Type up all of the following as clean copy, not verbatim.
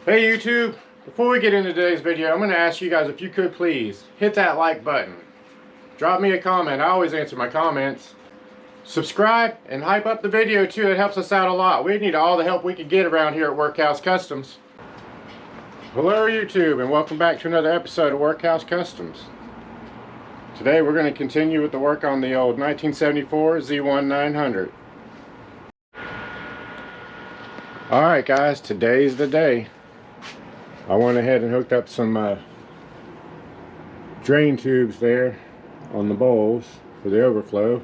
Hey YouTube, before we get into today's video, I'm going to ask you guys if you could please hit that like button. Drop me a comment. I always answer my comments. Subscribe and hype up the video too. It helps us out a lot. We need all the help we can get around here at Workhouse Customs. Hello YouTube, and welcome back to another episode of Workhouse Customs. Today we're going to continue with the work on the old 1974 Z1 900. Alright guys, today's the day. I went ahead and hooked up some drain tubes there on the bowls for the overflow.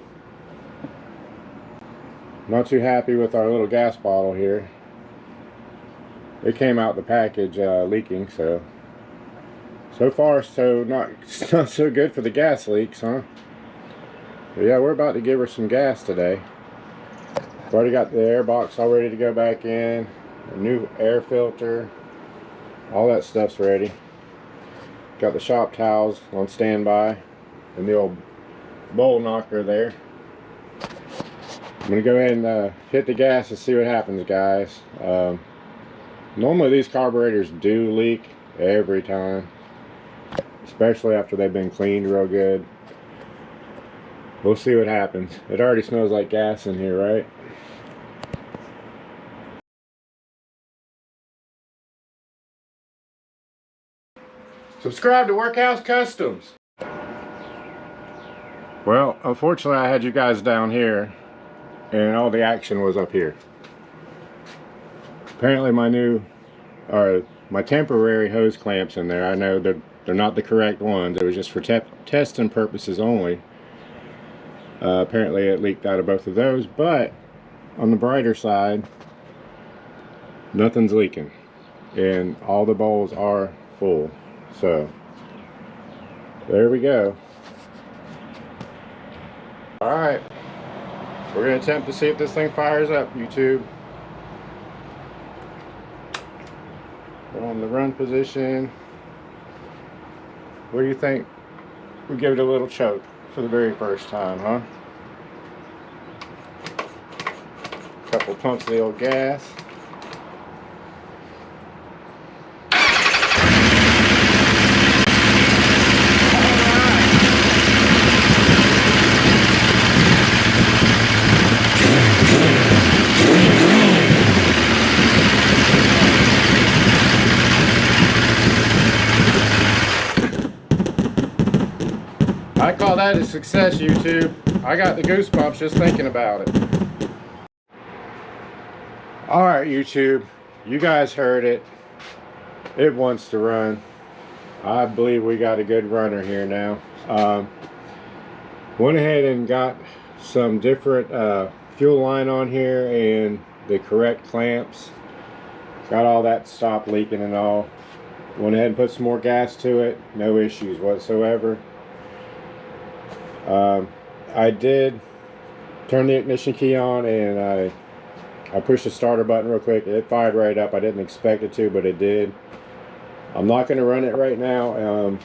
Not too happy with our little gas bottle here. It came out the package leaking, so far so not so good for the gas leaks, huh? But yeah, we're about to give her some gas today. I've already got the air box all ready to go back in, a new air filter. All that stuff's ready. Got the shop towels on standby and the old bowl knocker there. I'm gonna go ahead and hit the gas and see what happens, guys. Normally these carburetors do leak every time, especially after they've been cleaned real good. We'll see what happens. It already smells like gas in here, right? Subscribe to Workhouse Customs. Well, unfortunately I had you guys down here and all the action was up here. Apparently my temporary hose clamps in there, I know they're not the correct ones. It was just for testing purposes only. Apparently it leaked out of both of those, but on the brighter side, nothing's leaking and all the bowls are full. So there we go. Alright, we're going to attempt to see if this thing fires up, YouTube. Put on the run position. What do you think? We give it a little choke for the very first time, huh? Couple pumps of the old gas. I call that a success, YouTube. I got the goosebumps just thinking about it. Alright, YouTube. You guys heard it. It wants to run. I believe we got a good runner here now. Went ahead and got some different fuel line on here and the correct clamps. Got all that stopped leaking and all. Went ahead and put some more gas to it. No issues whatsoever. I did turn the ignition key on and I pushed the starter button real quick. It fired right up. I didn't expect it to, but it did. I'm not going to run it right now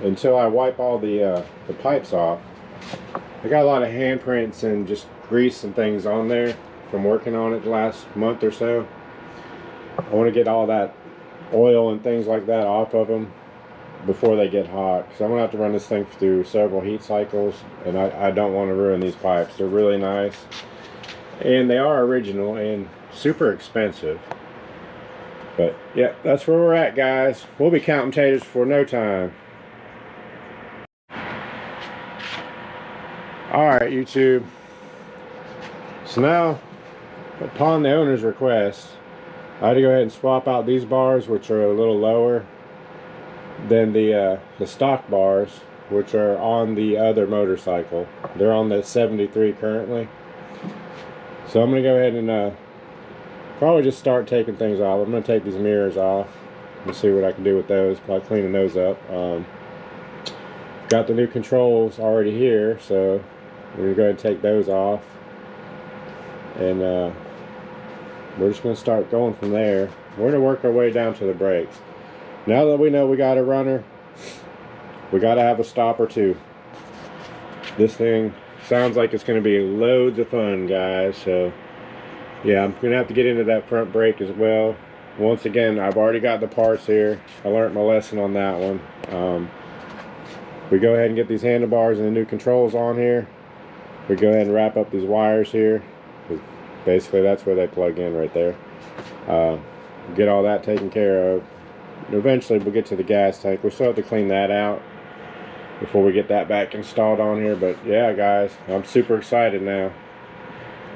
until I wipe all the pipes off. I got a lot of handprints and just grease and things on there from working on it the last month or so. I want to get all that oil and things like that off of them before they get hot, because I'm gonna have to run this thing through several heat cycles, and I don't want to ruin these pipes. They're really nice and they are original and super expensive, but yeah, that's where we're at, guys. We'll be counting taters for no time. Alright, YouTube, so now upon the owner's request I had to go ahead and swap out these bars, which are a little lower than the stock bars, which are on the other motorcycle. They're on the 73 currently. So I'm going to go ahead and probably just start taking things off. I'm going to take these mirrors off and see what I can do with those by cleaning those up. Got the new controls already here, so we're going to go ahead and take those off. And we're just going to start going from there. We're going to work our way down to the brakes. Now that we know we got a runner, we got to have a stopper too. This thing sounds like it's going to be loads of fun, guys. So yeah, I'm going to have to get into that front brake as well. once again, I've already got the parts here. I learned my lesson on that one. We go ahead and get these handlebars and the new controls on here. We go ahead and wrap up these wires here. Basically, that's where they plug in right there. Get all that taken care of. Eventually, we'll get to the gas tank. We still have to clean that out before we get that back installed on here. But yeah, guys, I'm super excited now.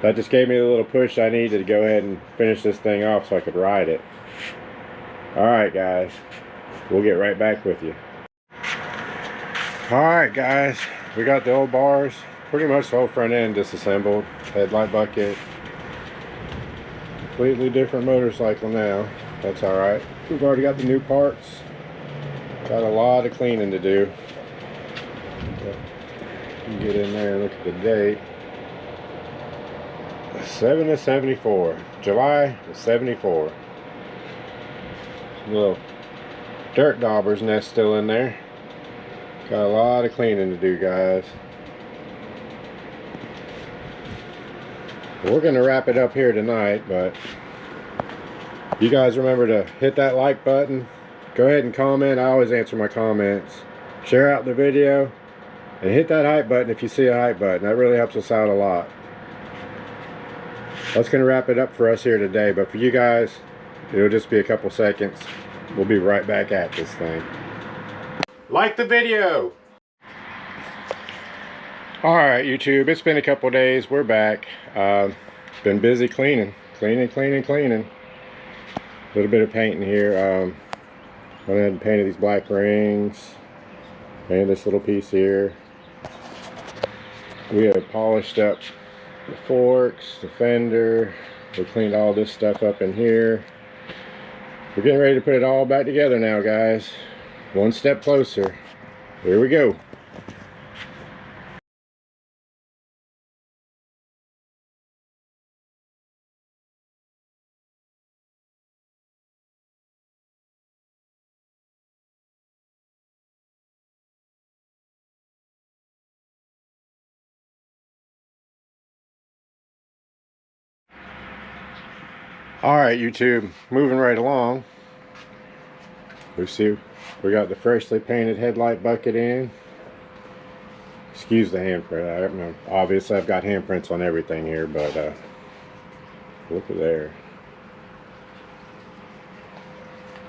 That just gave me the little push I needed to go ahead and finish this thing off so I could ride it. Alright guys, we'll get right back with you. Alright guys, we got the old bars, pretty much the whole front end disassembled. Headlight bucket. Completely different motorcycle now. That's alright. We've already got the new parts. Got a lot of cleaning to do. You can get in there and look at the date. 7/74, July of 74. Little dirt dauber's nest still in there. Got a lot of cleaning to do, guys. We're gonna wrap it up here tonight, but you guys remember to hit that like button. Go ahead and comment. I always answer my comments. Share out the video and hit that hype button if you see a hype button. That really helps us out a lot. That's going to wrap it up for us here today, but for you guys, it'll just be a couple seconds. We'll be right back at this thing. Like the video! Alright YouTube, it's been a couple days. We're back. Been busy cleaning. Cleaning. A little bit of painting here. Went ahead and painted these black rings. Painted this little piece here. We have polished up the forks, the fender. We cleaned all this stuff up in here. We're getting ready to put it all back together now, guys. One step closer. Here we go. Alright YouTube, moving right along. We see we got the freshly painted headlight bucket in. Excuse the handprint. Obviously I've got handprints on everything here, but look at there.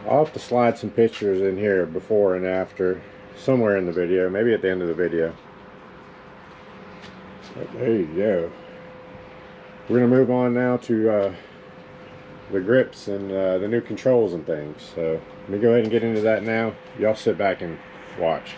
I'll have to slide some pictures in here before and after, somewhere in the video, maybe at the end of the video. But there you go. We're going to move on now to the grips and the new controls and things. So let me go ahead and get into that now. Y'all sit back and watch.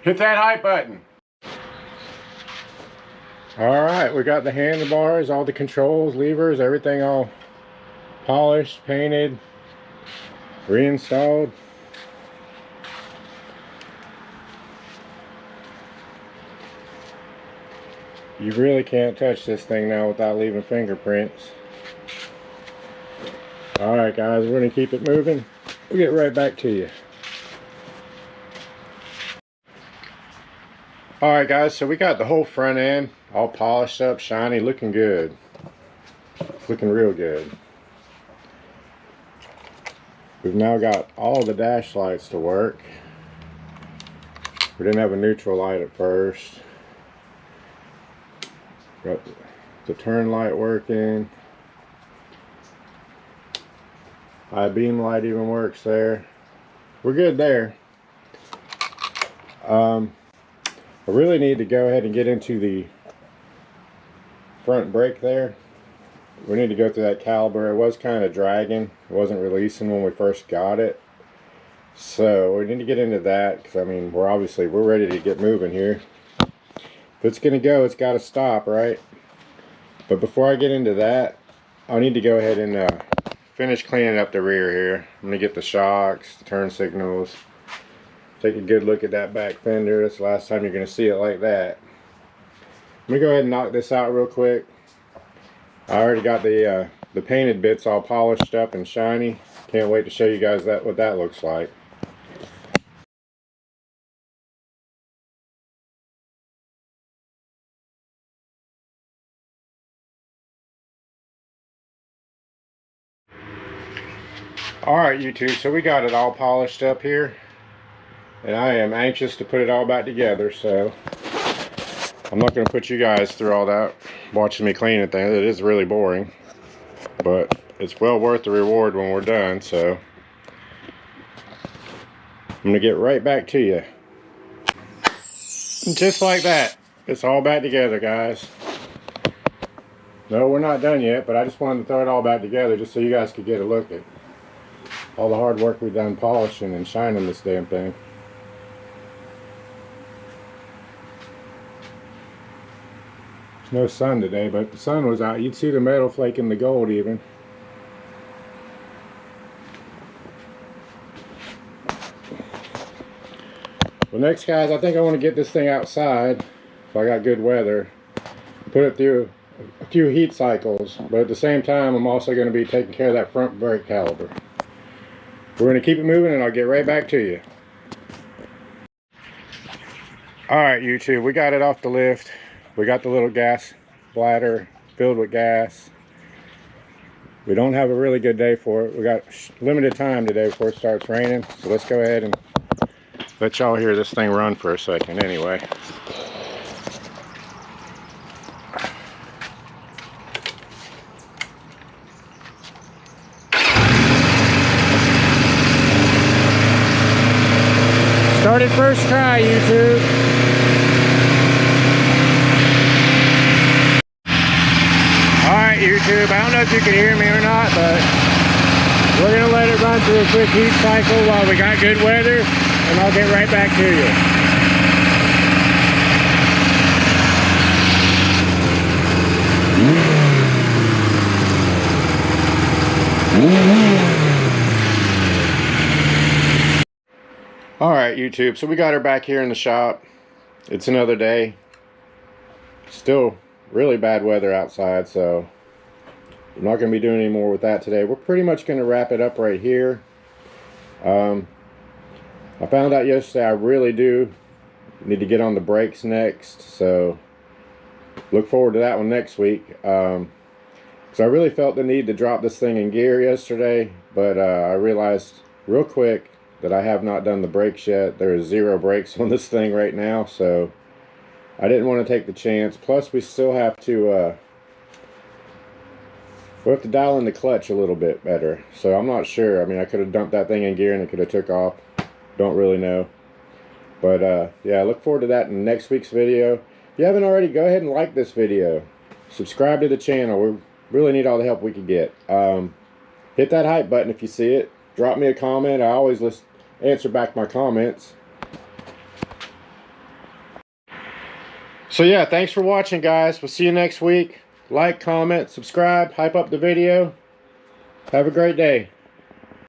Hit that hype button. Alright, we got the handlebars, all the controls, levers, everything all polished, painted, reinstalled. You really can't touch this thing now without leaving fingerprints. Alright guys, we're going to keep it moving. We'll get right back to you. Alright guys, so we got the whole front end all polished up, shiny, looking good. Looking real good. We've now got all the dash lights to work. We didn't have a neutral light at first. Got the turn light working. High beam light even works there. We're good there. I really need to go ahead and get into the front brake there. We need to go through that caliper. It was kind of dragging. It wasn't releasing when we first got it. So we need to get into that, because I mean, we're ready to get moving here. If it's going to go, it's got to stop, right? But before I get into that, I need to go ahead and finish cleaning up the rear here. I'm going to get the shocks, the turn signals, take a good look at that back fender. That's the last time you're going to see it like that. I'm going to go ahead and knock this out real quick. I already got the painted bits all polished up and shiny. Can't wait to show you guys what that looks like. Alright YouTube, so we got it all polished up here, and I am anxious to put it all back together, so I'm not going to put you guys through all that watching me clean it. It is really boring, but it's well worth the reward when we're done. So I'm going to get right back to you. Just like that, it's all back together, guys. No, we're not done yet, but I just wanted to throw it all back together just so you guys could get a look at all the hard work we've done polishing and shining this damn thing. There's no sun today, but if the sun was out, you'd see the metal flaking the gold even. Well, next, guys, I think I want to get this thing outside, if I got good weather, put it through a few heat cycles, but at the same time, I'm also going to be taking care of that front brake caliper. We're going to keep it moving, and I'll get right back to you. Alright YouTube, we got it off the lift. We got the little gas bladder filled with gas. We don't have a really good day for it. We got limited time today before it starts raining, so let's go ahead and let y'all hear this thing run for a second anyway. Started first try, YouTube. Alright, YouTube, I don't know if you can hear me or not, but we're going to let it run through a quick heat cycle while we got good weather, and I'll get right back to you. Alright YouTube, so we got her back here in the shop. It's another day. Still really bad weather outside, so I'm not going to be doing any more with that today. We're pretty much going to wrap it up right here. I found out yesterday I really do need to get on the brakes next, so look forward to that one next week. Because I really felt the need to drop this thing in gear yesterday, but I realized real quick that I have not done the brakes yet. There is 0 brakes on this thing right now, so I didn't want to take the chance. Plus we still have to dial in the clutch a little bit better, so I'm not sure. I mean, I could have dumped that thing in gear and it could have took off. Don't really know, but yeah, look forward to that in next week's video. If you haven't already, go ahead and like this video, subscribe to the channel. We really need all the help we can get. Hit that hype button if you see it. Drop me a comment. I always answer back my comments. So yeah, thanks for watching, guys. We'll see you next week. Like, comment, subscribe, hype up the video. Have a great day.